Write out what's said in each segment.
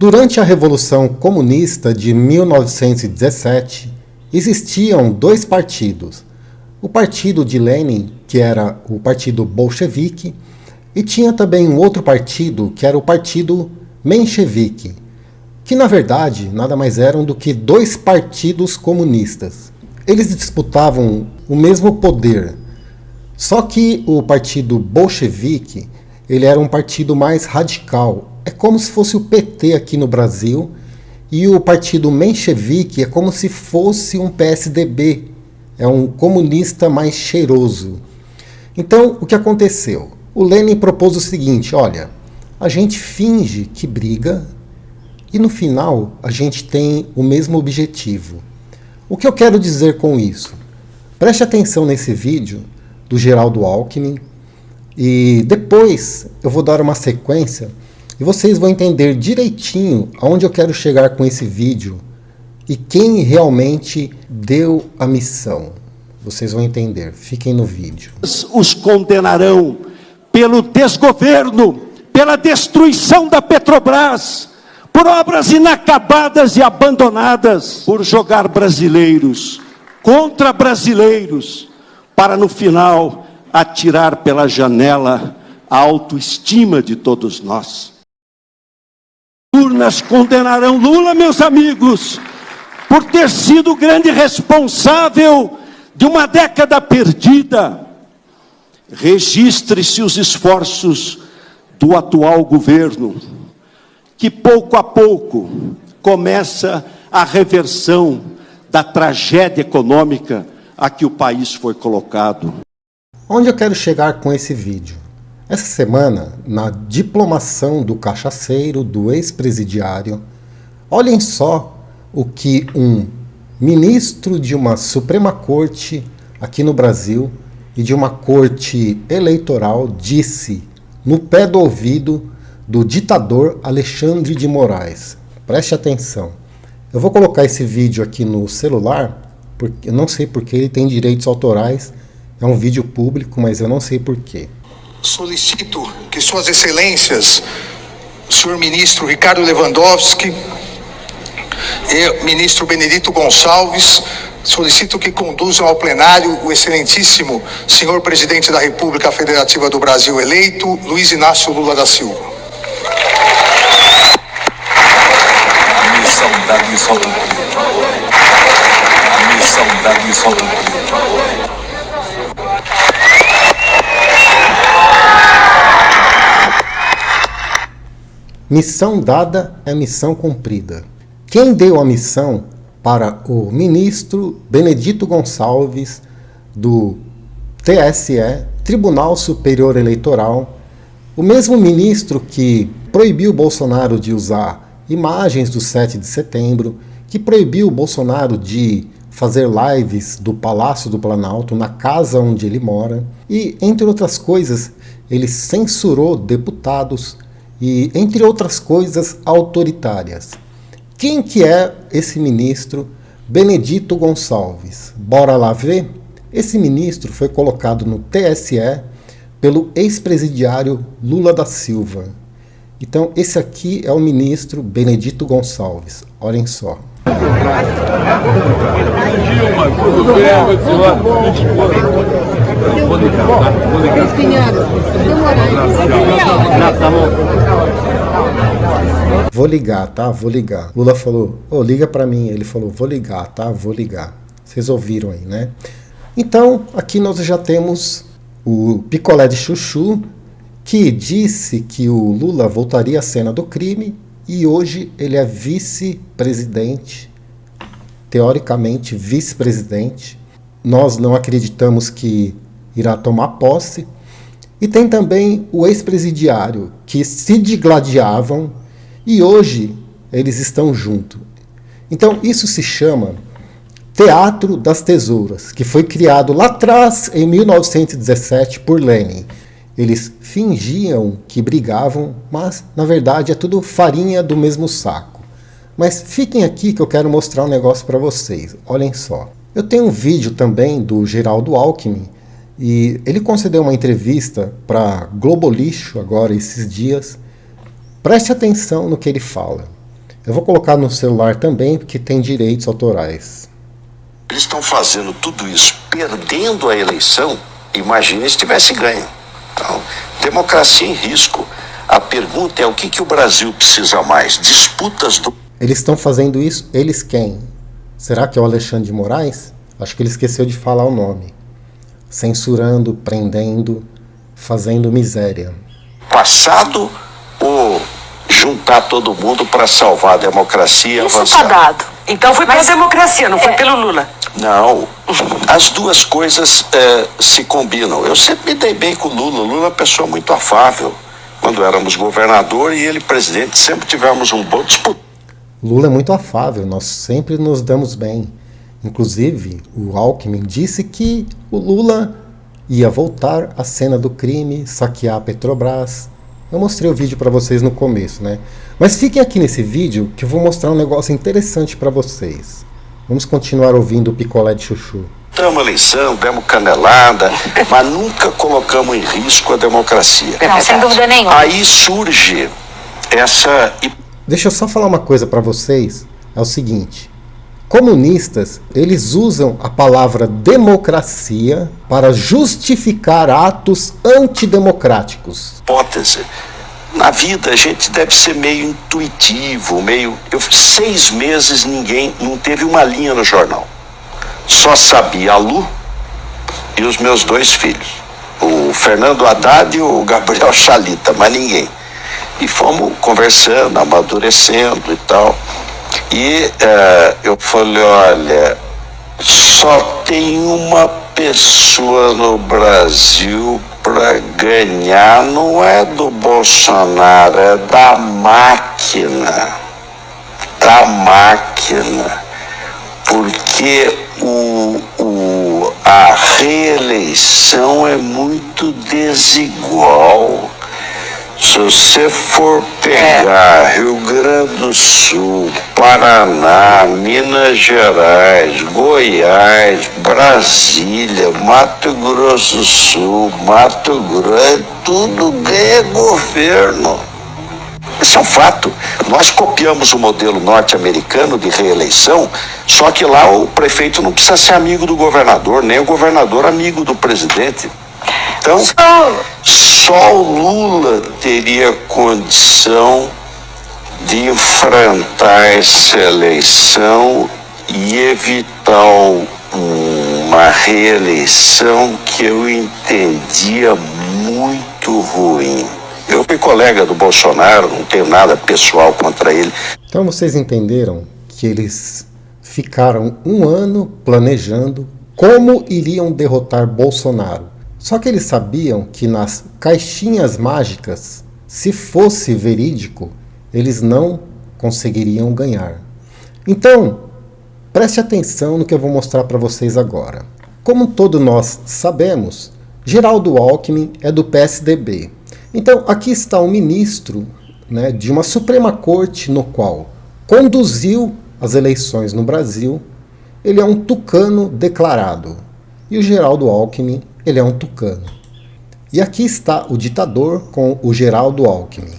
Durante a Revolução Comunista de 1917, existiam dois partidos. O partido de Lenin, que era o Partido Bolchevique, e tinha também um outro partido, que era o Partido Menchevique, que na verdade nada mais eram do que dois partidos comunistas. Eles disputavam o mesmo poder, só que o Partido Bolchevique ele era um partido mais radical. É como se fosse o PT aqui no Brasil, e o Partido Menchevique é como se fosse um PSDB, é um comunista mais cheiroso. Então, o que aconteceu? O Lenin propôs o seguinte: olha, a gente finge que briga e no final a gente tem o mesmo objetivo. O que eu quero dizer com isso? Preste atenção nesse vídeo do Geraldo Alckmin e depois eu vou dar uma sequência e vocês vão entender direitinho aonde eu quero chegar com esse vídeo e quem realmente deu a missão. Vocês vão entender, fiquem no vídeo. Os condenarão pelo desgoverno, pela destruição da Petrobras, por obras inacabadas e abandonadas, por jogar brasileiros contra brasileiros, para no final atirar pela janela a autoestima de todos nós. Urnas condenarão Lula, meus amigos, por ter sido o grande responsável de uma década perdida. Registre-se os esforços do atual governo, que pouco a pouco começa a reversão da tragédia econômica a que o país foi colocado. Onde eu quero chegar com esse vídeo? Essa semana, na diplomação do cachaceiro, do ex-presidiário, olhem só o que um ministro de uma Suprema Corte aqui no Brasil e de uma corte eleitoral disse no pé do ouvido do ditador Alexandre de Moraes. Preste atenção. Eu vou colocar esse vídeo aqui no celular, porque eu não sei porque ele tem direitos autorais, é um vídeo público, mas eu não sei porquê. Solicito que Suas Excelências, o senhor ministro Ricardo Lewandowski e o ministro Benedito Gonçalves, solicito que conduzam ao plenário o excelentíssimo senhor presidente da República Federativa do Brasil eleito, Luiz Inácio Lula da Silva. Missão dada é missão cumprida. Quem deu a missão para o ministro Benedito Gonçalves do TSE, Tribunal Superior Eleitoral, o mesmo ministro que proibiu Bolsonaro de usar imagens do 7 de setembro, que proibiu Bolsonaro de fazer lives do Palácio do Planalto, na casa onde ele mora, e, entre outras coisas, ele censurou deputados e, entre outras coisas, autoritárias. Quem que é esse ministro Benedito Gonçalves? Bora lá ver? Esse ministro foi colocado no TSE pelo ex-presidiário Lula da Silva. Então, esse aqui é o ministro Benedito Gonçalves. Olhem só. Vou ligar, tá? Vou ligar. Lula falou, liga pra mim. Ele falou, vou ligar, tá? Vou ligar. Vocês ouviram aí, né? Então, aqui nós já temos o picolé de chuchu, que disse que o Lula voltaria à cena do crime, e hoje ele é vice-presidente, teoricamente vice-presidente. Nós não acreditamos que irá tomar posse. E tem também o ex-presidiário, que se digladiavam, e hoje eles estão juntos. Então isso se chama Teatro das Tesouras, que foi criado lá atrás, em 1917, por Lenin. Eles fingiam que brigavam, mas na verdade é tudo farinha do mesmo saco. Mas fiquem aqui que eu quero mostrar um negócio para vocês. Olhem só. Eu tenho um vídeo também do Geraldo Alckmin, e ele concedeu uma entrevista para Globo Lixo agora esses dias. Preste atenção no que ele fala. Eu vou colocar no celular também, porque tem direitos autorais. Eles estão fazendo tudo isso, perdendo a eleição. Imagine se tivesse ganho. Então, democracia em risco. A pergunta é o que o Brasil precisa mais? Disputas do... Eles estão fazendo isso? Eles quem? Será que é o Alexandre de Moraes? Acho que ele esqueceu de falar o nome. Censurando, prendendo, fazendo miséria. Passado ou juntar todo mundo para salvar a democracia e avançar? Isso está dado. Então foi pela democracia, não foi pelo Lula. Não, as duas coisas se combinam. Eu sempre me dei bem com o Lula. O Lula é uma pessoa muito afável. Quando éramos governador e ele presidente, sempre tivemos um bom disputa. Lula é muito afável, nós sempre nos damos bem. Inclusive, o Alckmin disse que o Lula ia voltar à cena do crime, saquear a Petrobras. Eu mostrei o vídeo para vocês no começo, né? Mas fiquem aqui nesse vídeo que eu vou mostrar um negócio interessante para vocês. Vamos continuar ouvindo o picolé de chuchu. Damos eleição, demos canelada, mas nunca colocamos em risco a democracia. Não, sem dúvida nenhuma. Aí surge essa... Deixa eu só falar uma coisa para vocês. É o seguinte. Comunistas, eles usam a palavra democracia para justificar atos antidemocráticos. Hipótese. Na vida a gente deve ser meio intuitivo, meio... 6 meses ninguém, não teve uma linha no jornal. Só sabia a Lu e os meus 2 filhos. O Fernando Haddad e o Gabriel Chalita, mas ninguém. E fomos conversando, amadurecendo e tal. E eu falei, olha, só tem uma pessoa no Brasil para ganhar, não é do Bolsonaro, é da máquina. Da máquina. Porque a reeleição é muito desigual. Se você for pegar Rio Grande do Sul, Paraná, Minas Gerais, Goiás, Brasília, Mato Grosso do Sul, Mato Grosso, tudo ganha governo. Isso é um fato. Nós copiamos o modelo norte-americano de reeleição, só que lá o prefeito não precisa ser amigo do governador, nem o governador amigo do presidente. Então, só o Lula teria condição de enfrentar essa eleição e evitar uma reeleição que eu entendia muito ruim. Eu fui colega do Bolsonaro, não tenho nada pessoal contra ele. Então vocês entenderam que eles ficaram 1 ano planejando como iriam derrotar Bolsonaro. Só que eles sabiam que nas caixinhas mágicas, se fosse verídico, eles não conseguiriam ganhar. Então, preste atenção no que eu vou mostrar para vocês agora. Como todos nós sabemos, Geraldo Alckmin é do PSDB. Então, aqui está um ministro, né, de uma Suprema Corte no qual conduziu as eleições no Brasil. Ele é um tucano declarado. E o Geraldo Alckmin, ele é um tucano. E aqui está o ditador com o Geraldo Alckmin.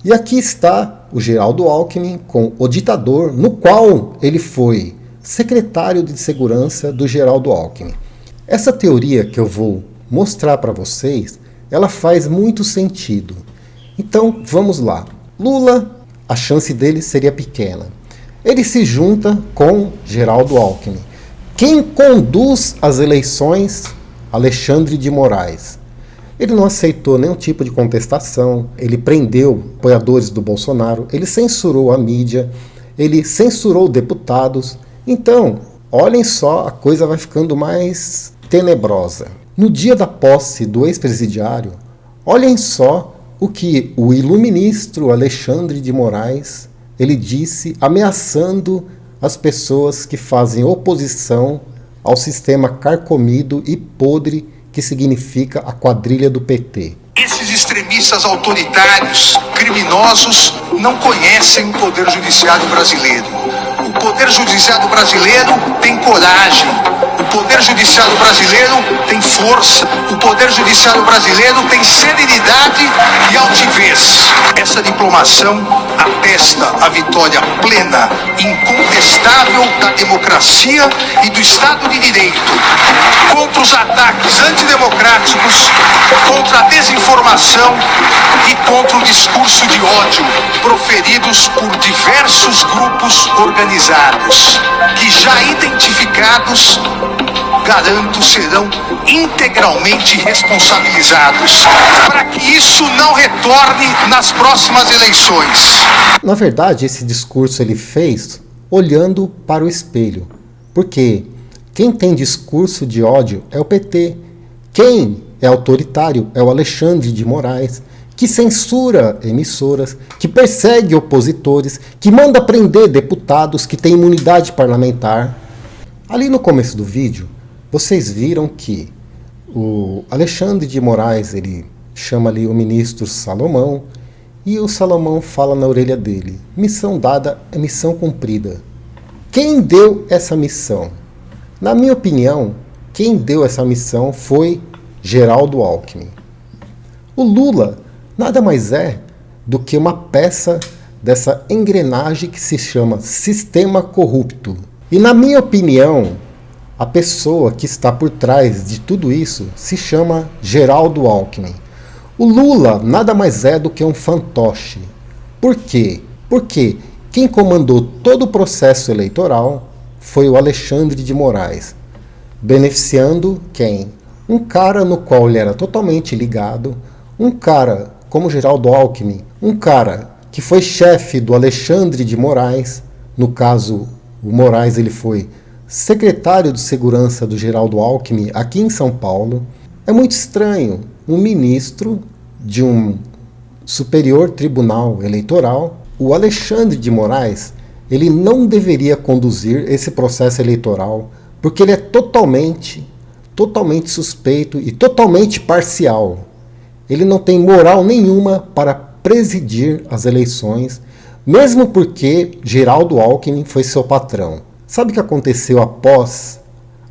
E aqui está o Geraldo Alckmin com o ditador, no qual ele foi secretário de segurança do Geraldo Alckmin. Essa teoria que eu vou mostrar para vocês, ela faz muito sentido. Então, vamos lá. Lula, a chance dele seria pequena. Ele se junta com Geraldo Alckmin. Quem conduz as eleições? Alexandre de Moraes. Ele não aceitou nenhum tipo de contestação, ele prendeu apoiadores do Bolsonaro, ele censurou a mídia, ele censurou deputados. Então, olhem só, a coisa vai ficando mais tenebrosa. No dia da posse do ex-presidiário, olhem só o que o iluministro Alexandre de Moraes, ele disse, ameaçando as pessoas que fazem oposição ao sistema carcomido e podre que significa a quadrilha do PT. Esses extremistas autoritários, criminosos, não conhecem o Poder Judiciário brasileiro. O Poder Judiciário brasileiro tem coragem. O Poder Judiciário brasileiro tem força. O Poder Judiciário brasileiro tem serenidade e altivez. Essa diplomação atesta a vitória plena, incontestável da democracia e do Estado de Direito, contra os ataques antidemocráticos, contra a desinformação e contra o discurso de ódio proferidos por diversos grupos organizados, que já identificados, garanto, serão integralmente responsabilizados, para que isso não retorne nas próximas eleições. Na verdade, esse discurso ele fez olhando para o espelho, porque quem tem discurso de ódio é o PT, quem é autoritário é o Alexandre de Moraes, que censura emissoras, que persegue opositores, que manda prender deputados que têm imunidade parlamentar. Ali no começo do vídeo, vocês viram que o Alexandre de Moraes, ele chama ali o ministro Salomão, e o Salomão fala na orelha dele: missão dada é missão cumprida. Quem deu essa missão? Na minha opinião, quem deu essa missão foi Geraldo Alckmin. O Lula nada mais é do que uma peça dessa engrenagem que se chama sistema corrupto. E na minha opinião, a pessoa que está por trás de tudo isso se chama Geraldo Alckmin. O Lula nada mais é do que um fantoche. Por quê? Porque quem comandou todo o processo eleitoral foi o Alexandre de Moraes, beneficiando quem? Um cara no qual ele era totalmente ligado, um cara como Geraldo Alckmin, um cara que foi chefe do Alexandre de Moraes, no caso o Moraes ele foi secretário de segurança do Geraldo Alckmin aqui em São Paulo. É muito estranho um ministro de um superior tribunal eleitoral, o Alexandre de Moraes, ele não deveria conduzir esse processo eleitoral, porque ele é totalmente suspeito e totalmente parcial. Ele não tem moral nenhuma para presidir as eleições, mesmo porque Geraldo Alckmin foi seu patrão. Sabe o que aconteceu após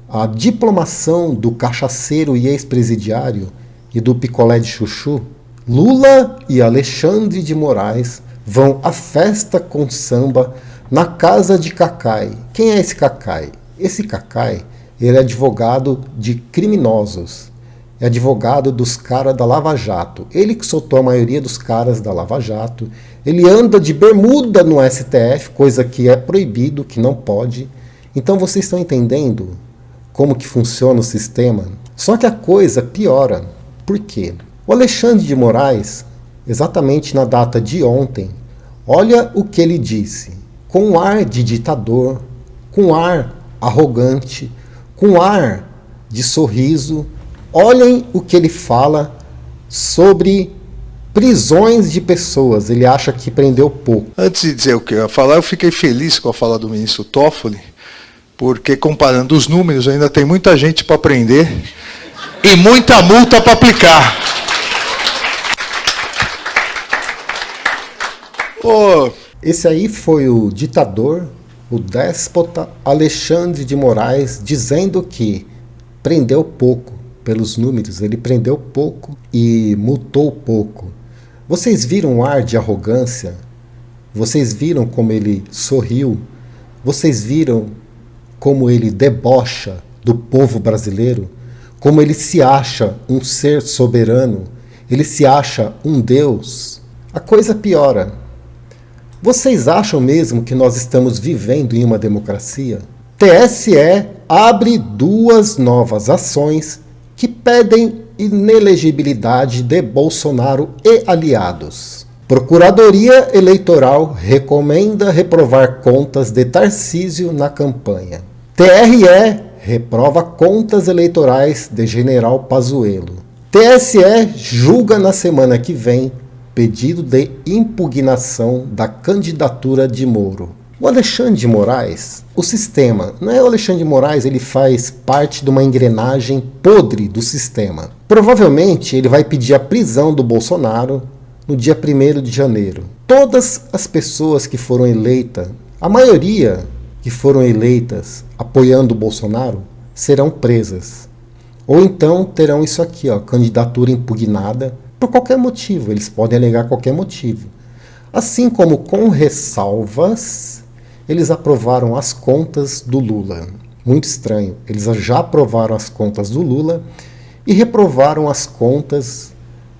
a diplomação do cachaceiro e ex-presidiário e do picolé de chuchu? Lula e Alexandre de Moraes vão à festa com samba na casa de Cacai. Quem é esse Cacai? Esse Cacai, ele é advogado de criminosos. É advogado dos caras da Lava Jato. Ele que soltou a maioria dos caras da Lava Jato. Ele anda de bermuda no STF, coisa que é proibido, que não pode. Então vocês estão entendendo como que funciona o sistema? Só que a coisa piora. Por quê? O Alexandre de Moraes, exatamente na data de ontem, olha o que ele disse. Com um ar de ditador, com um ar arrogante, com um ar de sorriso. Olhem o que ele fala sobre prisões de pessoas. Ele acha que prendeu pouco. Antes de dizer o que eu ia falar, eu fiquei feliz com a fala do ministro Toffoli, porque comparando os números, ainda tem muita gente para prender e muita multa para aplicar. Esse aí foi o ditador, o déspota Alexandre de Moraes, dizendo que prendeu pouco. Pelos números, ele prendeu pouco e multou pouco. Vocês viram o ar de arrogância? Vocês viram como ele sorriu? Vocês viram como ele debocha do povo brasileiro? Como ele se acha um ser soberano? Ele se acha um Deus? A coisa piora. Vocês acham mesmo que nós estamos vivendo em uma democracia? TSE abre 2 novas ações que pedem inelegibilidade de Bolsonaro e aliados. Procuradoria Eleitoral recomenda reprovar contas de Tarcísio na campanha. TRE reprova contas eleitorais de General Pazuello. TSE julga na semana que vem pedido de impugnação da candidatura de Moro. O Alexandre de Moraes, o sistema, não é o Alexandre de Moraes, ele faz parte de uma engrenagem podre do sistema. Provavelmente ele vai pedir a prisão do Bolsonaro no dia 1º de janeiro. Todas as pessoas que foram eleitas, a maioria que foram eleitas apoiando o Bolsonaro, serão presas. Ou então terão isso aqui, candidatura impugnada, por qualquer motivo, eles podem alegar qualquer motivo. Assim como, com ressalvas, eles aprovaram as contas do Lula. Muito estranho, eles já aprovaram as contas do Lula e reprovaram as contas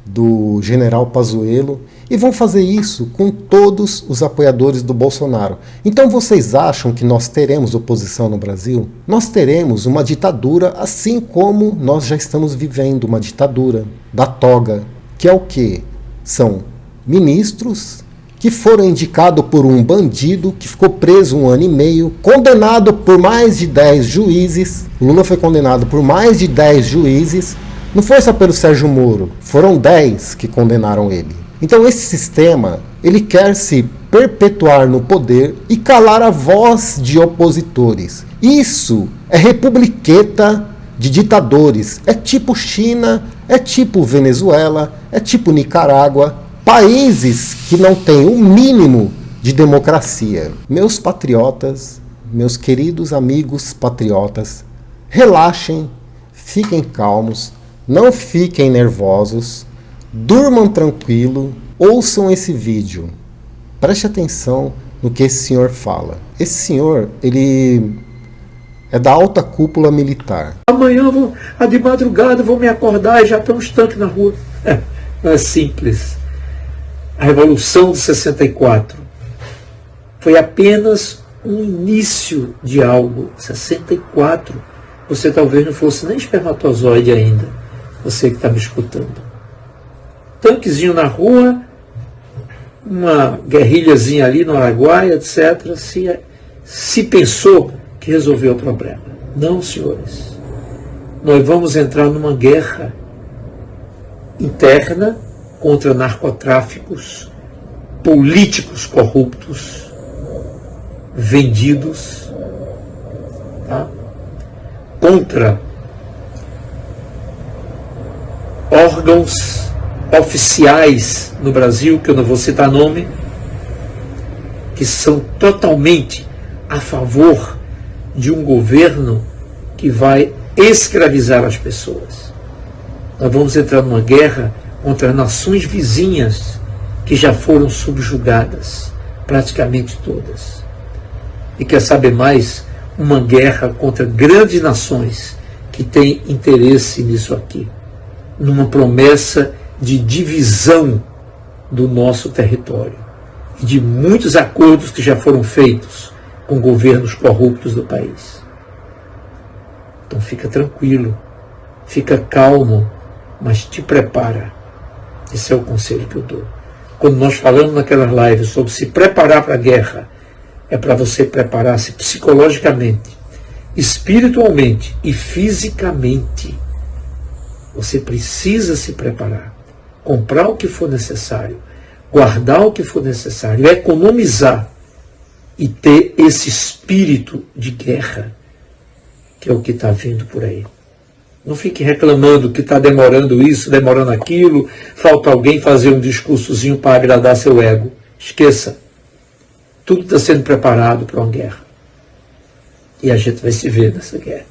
do general Pazuello e vão fazer isso com todos os apoiadores do Bolsonaro. Então vocês acham que nós teremos oposição no Brasil? Nós teremos uma ditadura, assim como nós já estamos vivendo uma ditadura da toga, que é o quê? São ministros que foram indicados por um bandido que ficou preso 1 ano e meio, condenado por mais de 10 juízes. O Lula foi condenado por mais de 10 juízes. Não foi só pelo Sérgio Moro, foram 10 que condenaram ele. Então esse sistema, ele quer se perpetuar no poder e calar a voz de opositores. Isso é republiqueta de ditadores. É tipo China, é tipo Venezuela, é tipo Nicarágua. Países que não têm o mínimo de democracia. Meus patriotas, meus queridos amigos patriotas, relaxem, fiquem calmos, não fiquem nervosos, durmam tranquilo, ouçam esse vídeo. Preste atenção no que esse senhor fala. Esse senhor, ele é da alta cúpula militar. Amanhã, de madrugada, vou me acordar e já estão uns tanques na rua. Não é simples. A Revolução de 64 foi apenas um início de algo. 64, você talvez não fosse nem espermatozoide ainda, você que está me escutando. Tanquezinho na rua, uma guerrilhazinha ali no Araguaia, etc. Se pensou que resolveu o problema. Não, senhores. Nós vamos entrar numa guerra interna contra narcotráficos, políticos corruptos, vendidos, tá? Contra órgãos oficiais no Brasil, que eu não vou citar nome, que são totalmente a favor de um governo que vai escravizar as pessoas. Nós vamos entrar numa guerra contra nações vizinhas que já foram subjugadas, praticamente todas. E quer saber mais? Uma guerra contra grandes nações que têm interesse nisso aqui, numa promessa de divisão do nosso território e de muitos acordos que já foram feitos com governos corruptos do país. Então fica tranquilo, fica calmo, mas te prepara. Esse é o conselho que eu dou. Quando nós falamos naquelas lives sobre se preparar para a guerra, é para você preparar-se psicologicamente, espiritualmente e fisicamente. Você precisa se preparar, comprar o que for necessário, guardar o que for necessário, economizar e ter esse espírito de guerra, que é o que está vindo por aí. Não fique reclamando que está demorando isso, demorando aquilo, falta alguém fazer um discursozinho para agradar seu ego. Esqueça. Tudo está sendo preparado para uma guerra. E a gente vai se ver nessa guerra.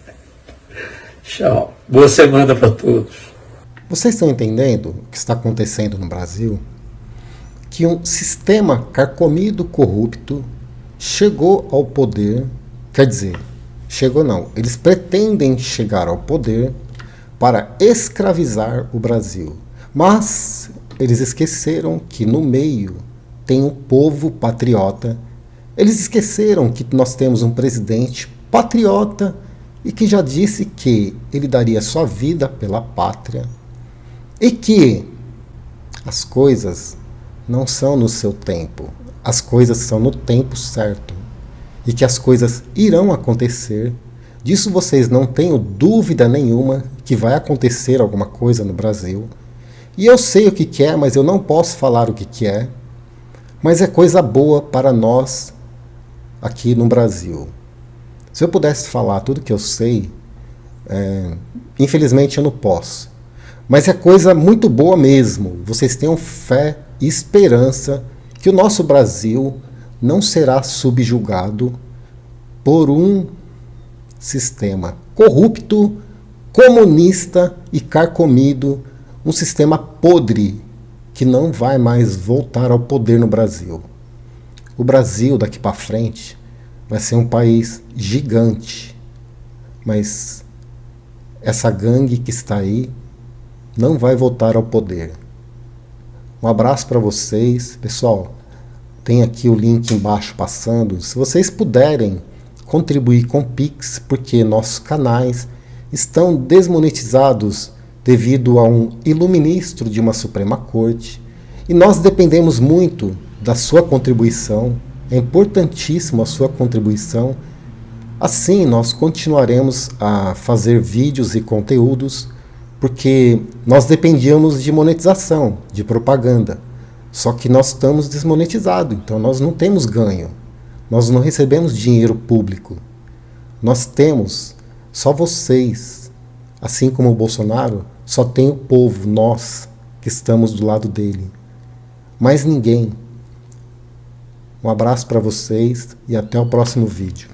Tchau. Boa semana para todos. Vocês estão entendendo o que está acontecendo no Brasil? Que um sistema carcomido, corrupto, chegou ao poder, quer dizer, chegou não, eles pretendem chegar ao poder para escravizar o Brasil. Mas eles esqueceram que no meio tem um povo patriota. Eles esqueceram que nós temos um presidente patriota e que já disse que ele daria sua vida pela pátria e que as coisas não são no seu tempo, as coisas são no tempo certo e que as coisas irão acontecer. Disso vocês não tenham dúvida nenhuma que vai acontecer alguma coisa no Brasil. E eu sei o que é, mas eu não posso falar o que é. Mas é coisa boa para nós aqui no Brasil. Se eu pudesse falar tudo que eu sei, infelizmente eu não posso. Mas é coisa muito boa mesmo. Vocês tenham fé e esperança que o nosso Brasil não será subjugado por um sistema corrupto, comunista e carcomido, um sistema podre que não vai mais voltar ao poder no Brasil. O Brasil, daqui para frente, vai ser um país gigante, mas essa gangue que está aí não vai voltar ao poder. Um abraço para vocês. Pessoal, tem aqui o link embaixo passando. Se vocês puderem contribuir com o Pix, porque nossos canais estão desmonetizados devido a um iluministro de uma Suprema Corte, e nós dependemos muito da sua contribuição. É importantíssimo a sua contribuição. Assim nós continuaremos a fazer vídeos e conteúdos, porque nós dependíamos de monetização, de propaganda. Só que nós estamos desmonetizados, então nós não temos ganho. Nós não recebemos dinheiro público. Nós temos só vocês. Assim como o Bolsonaro, só tem o povo, nós, que estamos do lado dele. Mais ninguém. Um abraço para vocês e até o próximo vídeo.